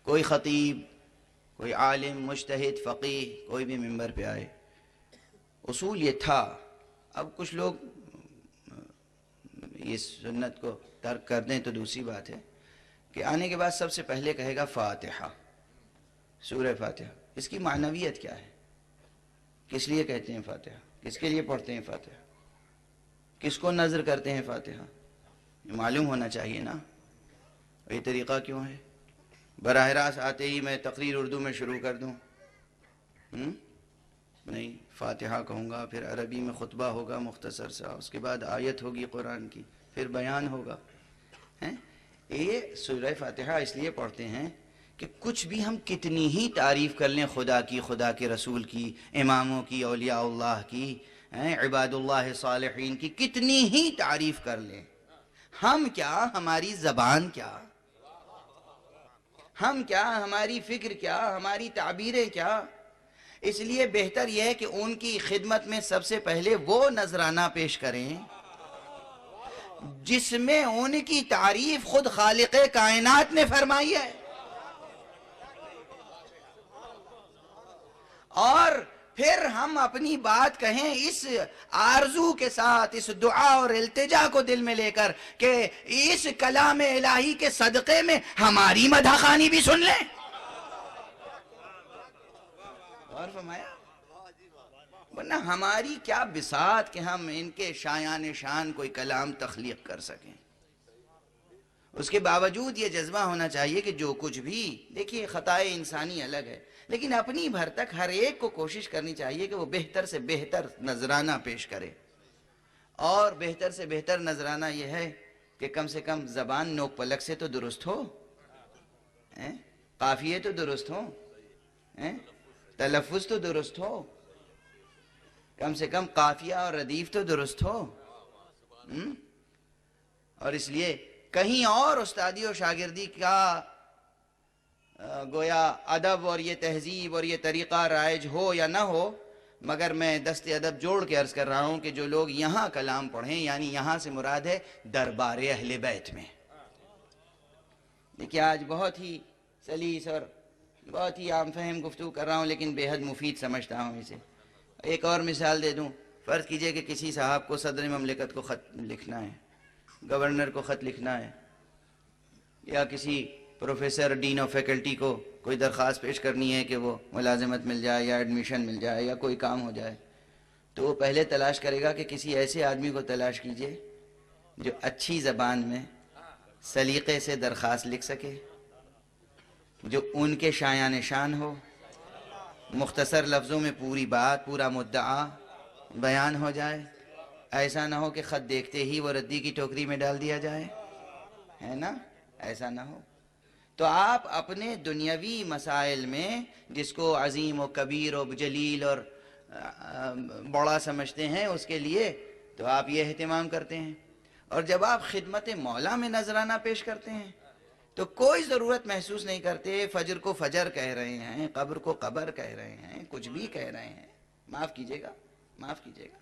کوئی خطیب، کوئی عالم، مجتہد، فقیہ، کوئی بھی منبر پہ آئے، اصول یہ تھا. اب کچھ لوگ اس سنت کو ترک کر دیں تو دوسری بات ہے کہ آنے کے بعد سب سے پہلے کہے گا فاتحہ، سورہ فاتحہ. اس کی معنویت کیا ہے؟ کس لیے کہتے ہیں فاتحہ؟ کس کے لیے پڑھتے ہیں فاتحہ؟ کس کو نذر کرتے ہیں فاتحہ؟ یہ معلوم ہونا چاہیے نا. یہ طریقہ کیوں ہے براہ راست آتے ہی میں تقریر اردو میں شروع کر دوں؟ نہیں، فاتحہ کہوں گا، پھر عربی میں خطبہ ہوگا مختصر سا، اس کے بعد آیت ہوگی قرآن کی، پھر بیان ہوگا. یہ سورہ فاتحہ اس لیے پڑھتے ہیں کہ کچھ بھی ہم کتنی ہی تعریف کر لیں خدا کی، خدا کے رسول کی، اماموں کی، اولیاء اللہ کی، عباد اللہ صالحین کی، کتنی ہی تعریف کر لیں، ہم کیا، ہماری زبان کیا، ہم کیا، ہماری فکر کیا، ہماری تعبیریں کیا. اس لیے بہتر یہ ہے کہ ان کی خدمت میں سب سے پہلے وہ نذرانہ پیش کریں جس میں ان کی تعریف خود خالق کائنات نے فرمائی ہے، اور پھر ہم اپنی بات کہیں اس آرزو کے ساتھ، اس دعا اور التجا کو دل میں لے کر کہ اس کلام الہی کے صدقے میں ہماری مدح خوانی بھی سن لیں. اور فرمایا ورنہ ہماری کیا بساط کہ ہم ان کے شایان شان کوئی کلام تخلیق کر سکیں. اس کے باوجود یہ جذبہ ہونا چاہیے کہ جو کچھ بھی، دیکھیے خطائے انسانی الگ ہے، لیکن اپنی بھر تک ہر ایک کو کوشش کرنی چاہیے کہ وہ بہتر سے بہتر نذرانہ پیش کرے. اور بہتر سے بہتر نذرانہ یہ ہے کہ کم سے کم زبان نوک پلک سے تو درست ہو، قافیے تو درست ہو، تلفظ تو درست ہو، کم سے کم قافیہ اور ردیف تو درست ہو. اور اس لیے کہیں اور استادی و شاگردی کا گویا ادب اور یہ تہذیب اور یہ طریقہ رائج ہو یا نہ ہو، مگر میں دست ادب جوڑ کے عرض کر رہا ہوں کہ جو لوگ یہاں کلام پڑھیں، یعنی یہاں سے مراد ہے دربار اہل بیت میں. دیکھیے آج بہت ہی سلیس اور بہت ہی عام فہم گفتگو کر رہا ہوں، لیکن بے حد مفید سمجھتا ہوں اسے. ایک اور مثال دے دوں. فرض کیجئے کہ کسی صاحب کو صدر مملکت کو خط لکھنا ہے، گورنر کو خط لکھنا ہے، یا کسی پروفیسر ڈین آف فیکلٹی کو کوئی درخواست پیش کرنی ہے کہ وہ ملازمت مل جائے یا ایڈمیشن مل جائے یا کوئی کام ہو جائے، تو وہ پہلے تلاش کرے گا کہ کسی ایسے آدمی کو تلاش کیجئے جو اچھی زبان میں سلیقے سے درخواست لکھ سکے، جو ان کے شایان شان ہو، مختصر لفظوں میں پوری بات، پورا مدعا بیان ہو جائے. ایسا نہ ہو کہ خط دیکھتے ہی وہ ردی کی ٹوکری میں ڈال دیا جائے، ہے نا؟ ایسا نہ ہو. تو آپ اپنے دنیاوی مسائل میں جس کو عظیم و کبیر و جلیل اور بڑا سمجھتے ہیں، اس کے لیے تو آپ یہ اہتمام کرتے ہیں. اور جب آپ خدمت مولا میں نذرانہ پیش کرتے ہیں تو کوئی ضرورت محسوس نہیں کرتے فجر کو فجر کہہ رہے ہیں، قبر کو قبر کہہ رہے ہیں، کچھ بھی کہہ رہے ہیں. معاف کیجئے گا، معاف کیجئے گا،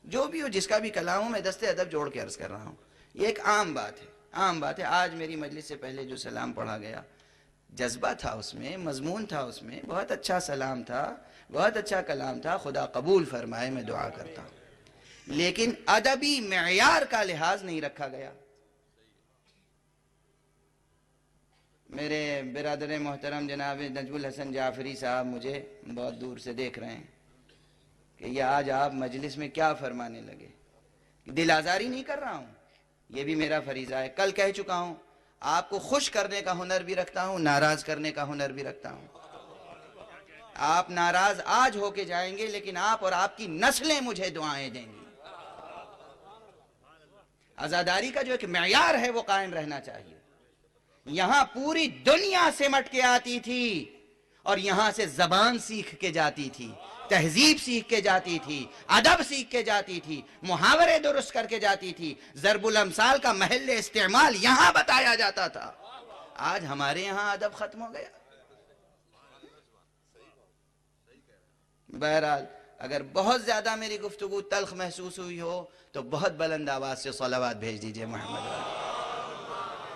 جو بھی ہو، جس کا بھی کلام ہو، میں دست ادب جوڑ کے عرض کر رہا ہوں. یہ ایک عام بات ہے، عام بات ہے. آج میری مجلس سے پہلے جو سلام پڑھا گیا، جذبہ تھا اس میں، مضمون تھا اس میں، بہت اچھا سلام تھا، بہت اچھا کلام تھا. خدا قبول فرمائے، میں دعا کرتا ہوں. لیکن ادبی معیار کا لحاظ نہیں رکھا گیا. میرے برادر محترم جناب نجم الحسن جعفری صاحب مجھے بہت دور سے دیکھ رہے ہیں کہ یہ آج آپ مجلس میں کیا فرمانے لگے. دل آزاری نہیں کر رہا ہوں، یہ بھی میرا فریضہ ہے. کل کہہ چکا ہوں، آپ کو خوش کرنے کا ہنر بھی رکھتا ہوں، ناراض کرنے کا ہنر بھی رکھتا ہوں. آپ ناراض آج ہو کے جائیں گے، لیکن آپ اور آپ کی نسلیں مجھے دعائیں دیں گی. عزاداری کا جو ایک معیار ہے وہ قائم رہنا چاہیے. یہاں پوری دنیا سمٹ کے آتی تھی اور یہاں سے زبان سیکھ کے جاتی تھی، تہذیب سیکھ کے جاتی تھی، ادب سیکھ کے جاتی تھی، محاورے درست کر کے جاتی تھی. ضرب الامثال کا محل استعمال یہاں بتایا جاتا تھا. آج ہمارے یہاں ادب ختم ہو گیا. بہرحال اگر بہت زیادہ میری گفتگو تلخ محسوس ہوئی ہو تو بہت بلند آواز سے صلوات بھیج دیجئے محمد.